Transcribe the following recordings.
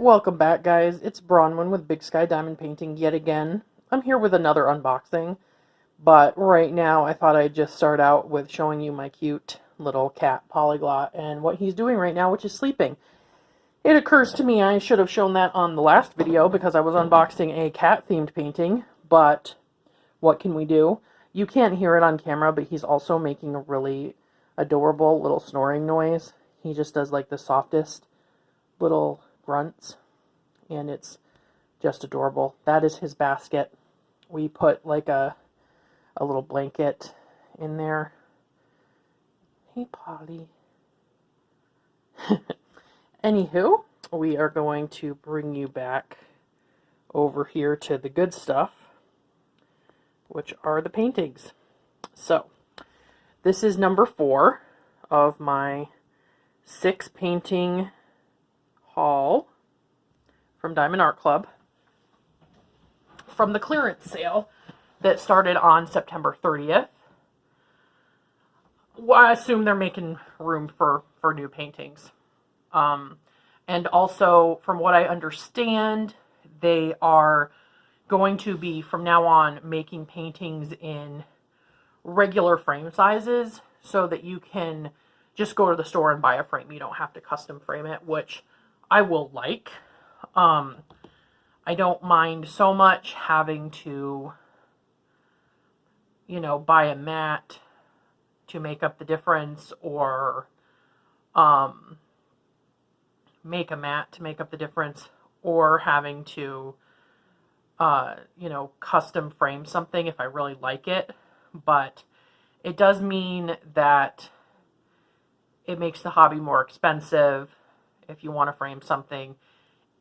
Welcome back, guys. It's Bronwyn with Big Sky Diamond Painting yet again. I'm here with another unboxing, but right now I thought I'd just start out with showing you my cute little cat Polyglot and what he's doing right now, which is sleeping. It occurs to me I should have shown that on the last video because I was unboxing a cat-themed painting, but what can we do? You can't hear it on camera, but he's also making a really adorable little snoring noise. He just does like the softest little grunts, and it's just adorable. That is his basket. We put like a little blanket in there. Hey, Polly. Anywho, we are going to bring you back over here to the good stuff, which are the paintings. So, this is number 4 of my 6 painting haul from Diamond Art Club from the clearance sale that started on September 30th. Well, I assume they're making room for new paintings. And also, from what I understand, they are going to be, from now on, making paintings in regular frame sizes so that you can just go to the store and buy a frame. You don't have to custom frame it, which I will like. I don't mind so much having to, buy a mat to make up the difference, or make a mat to make up the difference, or having to, custom frame something if I really like it. But it does mean that it makes the hobby more expensive if you want to frame something,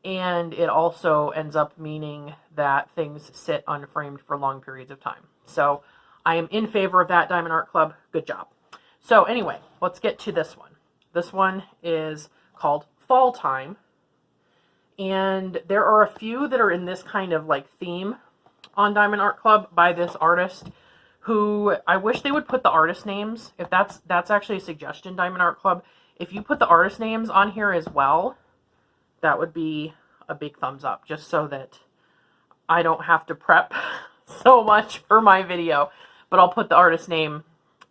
and it also ends up meaning that things sit unframed for long periods of time. So I am in favor of that, Diamond Art Club. Good job. So anyway, let's get to this one. This one is called Fall Time, and there are a few that are in this kind of like theme on Diamond Art Club by this artist, who I wish they would put the artist names. If that's actually a suggestion, Diamond Art Club. If you put the artist names on here as well, that would be a big thumbs up, just so that I don't have to prep so much for my video. But I'll put the artist name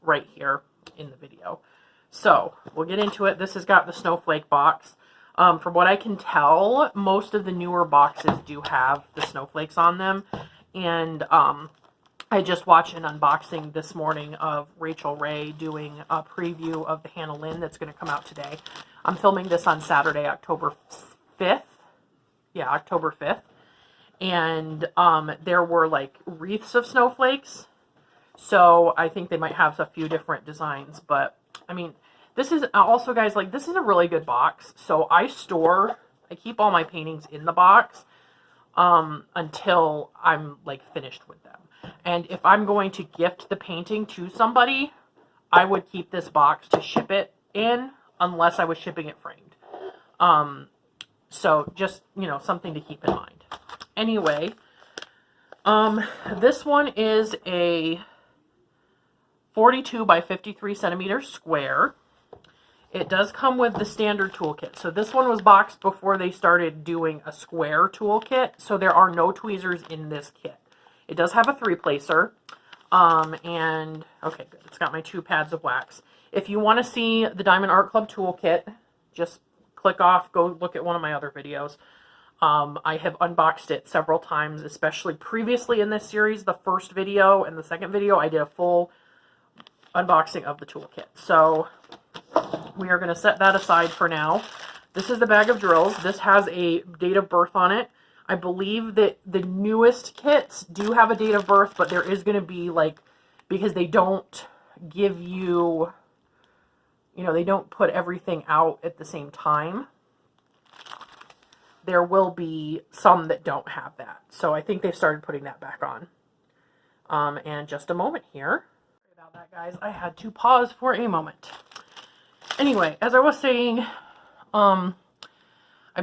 right here in the video. So we'll get into it. This has got the snowflake box. From what I can tell, most of the newer boxes do have the snowflakes on them. And I just watched an unboxing this morning of Rachel Ray doing a preview of the Hannah Lynn that's going to come out today. I'm filming this on Saturday, October 5th. Yeah, October 5th. And there were like wreaths of snowflakes. So I think they might have a few different designs. But, I mean, this is also, guys, like, this is a really good box. So I keep all my paintings in the box until I'm, like, finished with them. And if I'm going to gift the painting to somebody, I would keep this box to ship it in, unless I was shipping it framed. So just, something to keep in mind. Anyway, this one is a 42 by 53 centimeter square. It does come with the standard toolkit. So this one was boxed before they started doing a square toolkit. So there are no tweezers in this kit. It does have a 3-placer, and, okay, good. It's got my 2 pads of wax. If you want to see the Diamond Art Club toolkit, just click off, go look at one of my other videos. I have unboxed it several times, especially previously in this series. The first video and the second video, I did a full unboxing of the toolkit. So we are going to set that aside for now. This is the bag of drills. This has a date of birth on it. I believe that the newest kits do have a date of birth, but there is going to be, like, because they don't give you, they don't put everything out at the same time. There will be some that don't have that. So I think they've started putting that back on. And just a moment here. Sorry about that, guys. I had to pause for a moment. Anyway, as I was saying, I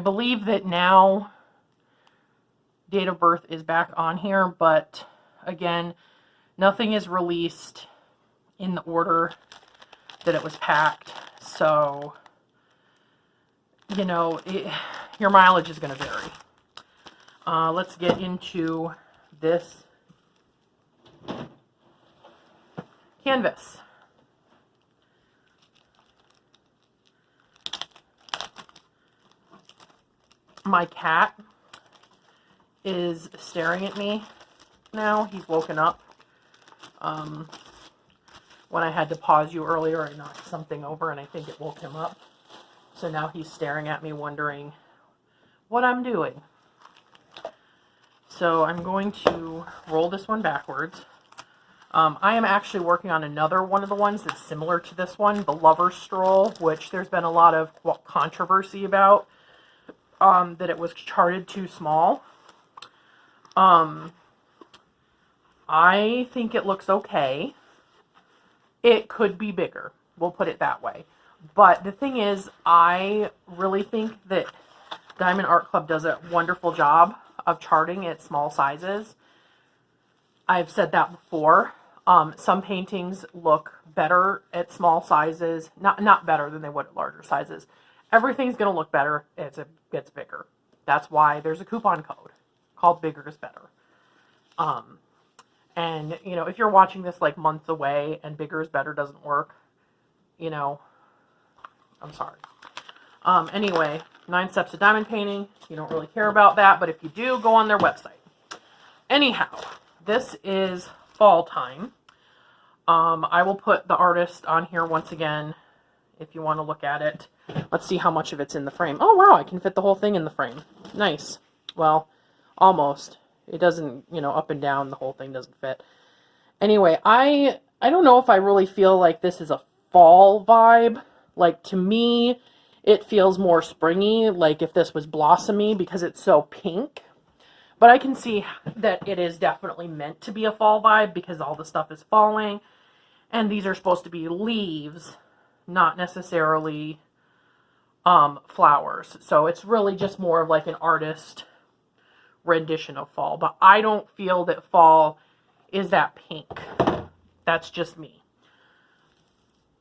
believe that now date of birth is back on here, but again, nothing is released in the order that it was packed. So, your mileage is going to vary. Let's get into this canvas. My cat is staring at me now. He's woken up. When I had to pause you earlier, I knocked something over and I think it woke him up. So now he's staring at me wondering what I'm doing. So I'm going to roll this one backwards. I am actually working on another one of the ones that's similar to this one, the Lover's Stroll, which there's been a lot of controversy about, that it was charted too small. I think it looks okay. It could be bigger. We'll put it that way. But the thing is, I really think that Diamond Art Club does a wonderful job of charting at small sizes. I've said that before. Some paintings look better at small sizes. Not better than they would at larger sizes. Everything's going to look better as it gets bigger. That's why there's a coupon code called Bigger is Better. And, you know, if you're watching this like months away and Bigger is Better doesn't work, you know, I'm sorry. Anyway, 9 Steps to Diamond Painting. You don't really care about that, but if you do, go on their website. Anyhow, this is fall time. I will put the artist on here once again if you want to look at it. Let's see how much of it's in the frame. Oh, wow, I can fit the whole thing in the frame. Nice. Well, almost. It doesn't, you know, up and down, the whole thing doesn't fit. Anyway, I don't know if I really feel like this is a fall vibe. Like, to me, it feels more springy, like if this was blossomy, because it's so pink. But I can see that it is definitely meant to be a fall vibe because all the stuff is falling. And these are supposed to be leaves, not necessarily flowers. So it's really just more of like an artist rendition of fall. But I don't feel that fall is that pink. That's just me.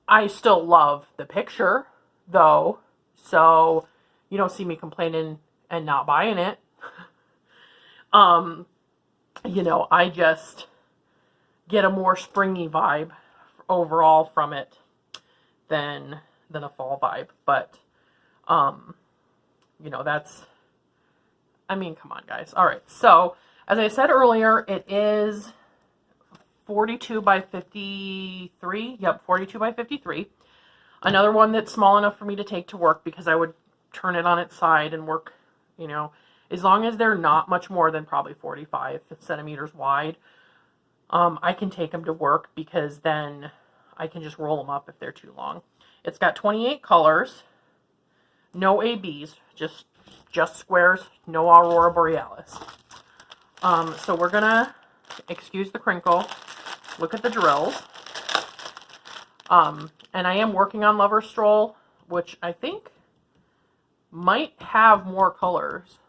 I still love the picture, though. So you don't see me complaining and not buying it. You know, I just get a more springy vibe overall from it than a fall vibe. But, you know, that's, I mean, come on, guys. All right. So, as I said earlier, it is 42 by 53. Yep, 42 by 53. Another one that's small enough for me to take to work because I would turn it on its side and work, you know, as long as they're not much more than probably 45 centimeters wide. I can take them to work because then I can just roll them up if they're too long. It's got 28 colors, no ABs, just squares, no Aurora Borealis. So we're gonna, excuse the crinkle, look at the drills. And I am working on Lover's Stroll, which I think might have more colors.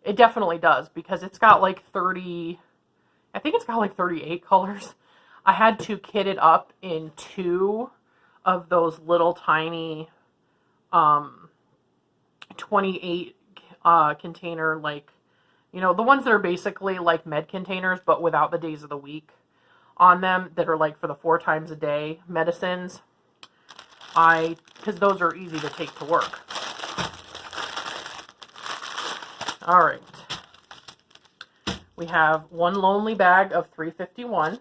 It definitely does, because it's got like 30, I think it's got like 38 colors. I had to kit it up in 2 of those little tiny 28 container, like, you know, the ones that are basically like med containers, but without the days of the week on them, that are like for the 4 times a day medicines. Because those are easy to take to work. All right. We have one lonely bag of 351.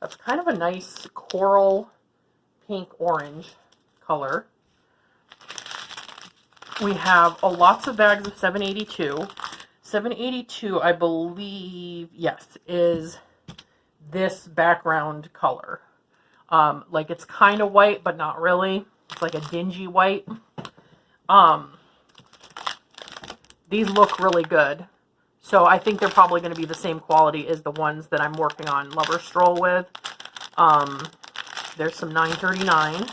That's kind of a nice coral pink orange color. We have lots of bags of 782. 782, I believe, yes, is this background color. Like, it's kind of white, but not really. It's like a dingy white. These look really good. So I think they're probably going to be the same quality as the ones that I'm working on Lover's Stroll with. There's some 939.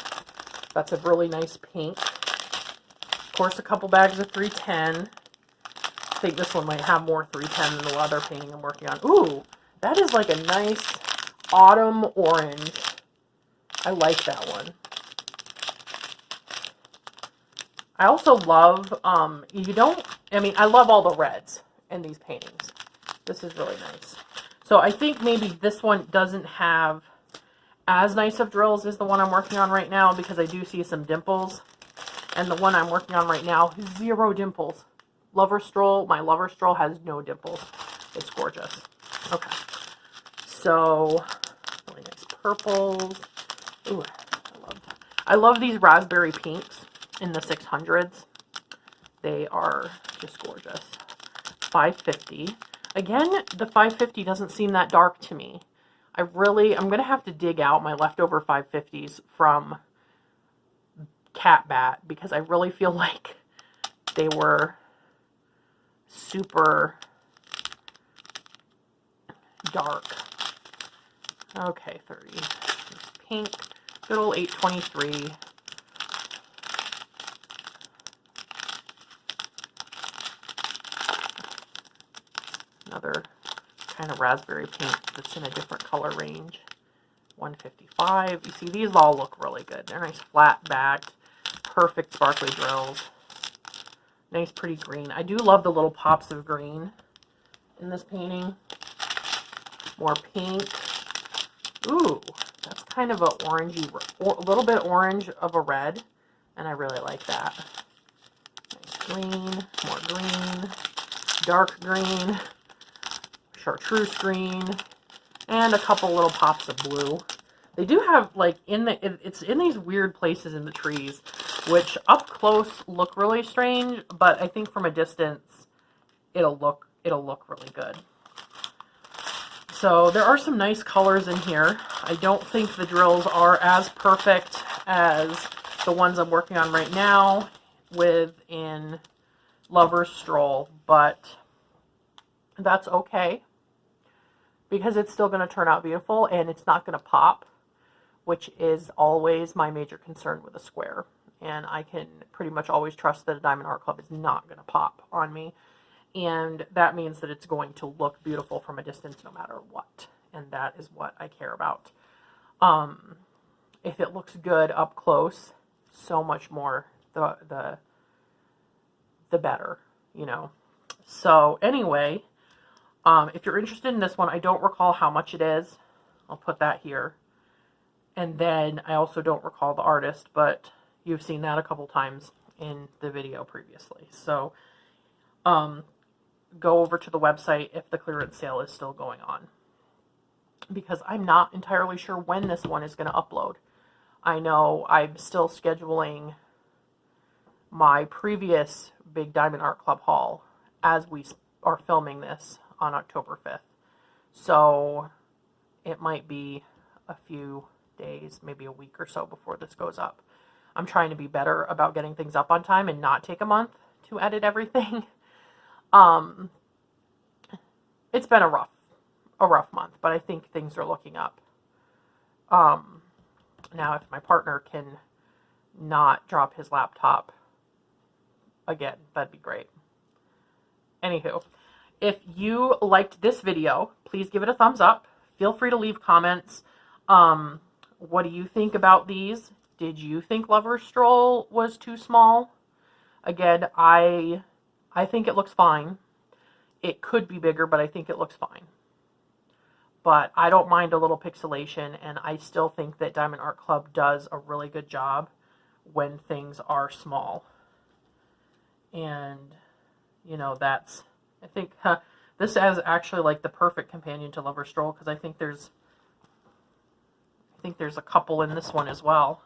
That's a really nice pink. Of course, a couple bags of 310. I think this one might have more 310 than the other painting I'm working on. Ooh, that is like a nice autumn orange. I like that one. I also love, I love all the reds in these paintings. This is really nice. So I think maybe this one doesn't have as nice of drills as the one I'm working on right now, because I do see some dimples. And the one I'm working on right now, 0 dimples. Lover Stroll, my Lover Stroll has no dimples. It's gorgeous. Okay. So, really nice purples. Ooh, I love these raspberry pinks in the 600s. They are just gorgeous. 550. Again, the 550 doesn't seem that dark to me. I'm going to have to dig out my leftover 550s from Cat Bat, because I really feel like they were super dark. Okay, 30. Pink. Good old 823. Another kind of raspberry pink that's in a different color range. 155. You see, these all look really good. They're nice flat backed, perfect sparkly drills. Nice pretty green. I do love the little pops of green in this painting. More pink. Ooh, that's kind of a orangey, a little bit orange of a red, and I really like that. Nice green, more green, dark green, chartreuse green, and a couple little pops of blue. They do have, like, it's in these weird places in the trees, which up close look really strange, but I think from a distance it'll look really good. So there are some nice colors in here. I don't think the drills are as perfect as the ones I'm working on right now in Lover's Stroll, but that's okay, because it's still going to turn out beautiful and it's not going to pop, which is always my major concern with a square. And I can pretty much always trust that a Diamond Art Club is not going to pop on me. And that means that it's going to look beautiful from a distance no matter what. And that is what I care about. If it looks good up close, so much more the better, you know. So anyway, if you're interested in this one, I don't recall how much it is. I'll put that here. And then I also don't recall the artist, but you've seen that a couple times in the video previously. So go over to the website if the clearance sale is still going on, because I'm not entirely sure when this one is going to upload. I know I'm still scheduling my previous big Diamond Art Club haul as we are filming this on October 5th. So it might be a few days, maybe a week or so before this goes up. I'm trying to be better about getting things up on time and not take a month to edit everything. It's been a rough month, but I think things are looking up. Now if my partner can not drop his laptop again, that'd be great. Anywho, if you liked this video, please give it a thumbs up. Feel free to leave comments. What do you think about these? Did you think Lover's Stroll was too small? Again, I think it looks fine. It could be bigger, but I think it looks fine. But I don't mind a little pixelation, and I still think that Diamond Art Club does a really good job when things are small. And, you know, I think this is actually like the perfect companion to Lover's Stroll, because I think there's a couple in this one as well.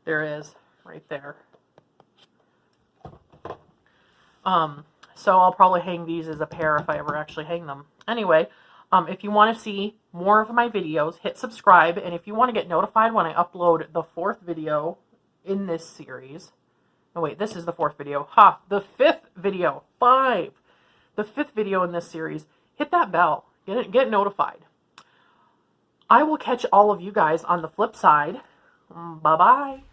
There is, right there. So I'll probably hang these as a pair if I ever actually hang them. Anyway, if you want to see more of my videos, hit subscribe. And if you want to get notified when I upload the 4th video in this series. Oh wait, this is the 4th video. The 5th video. 5. The 5th video in this series. Hit that bell. Get notified. I will catch all of you guys on the flip side. Bye-bye.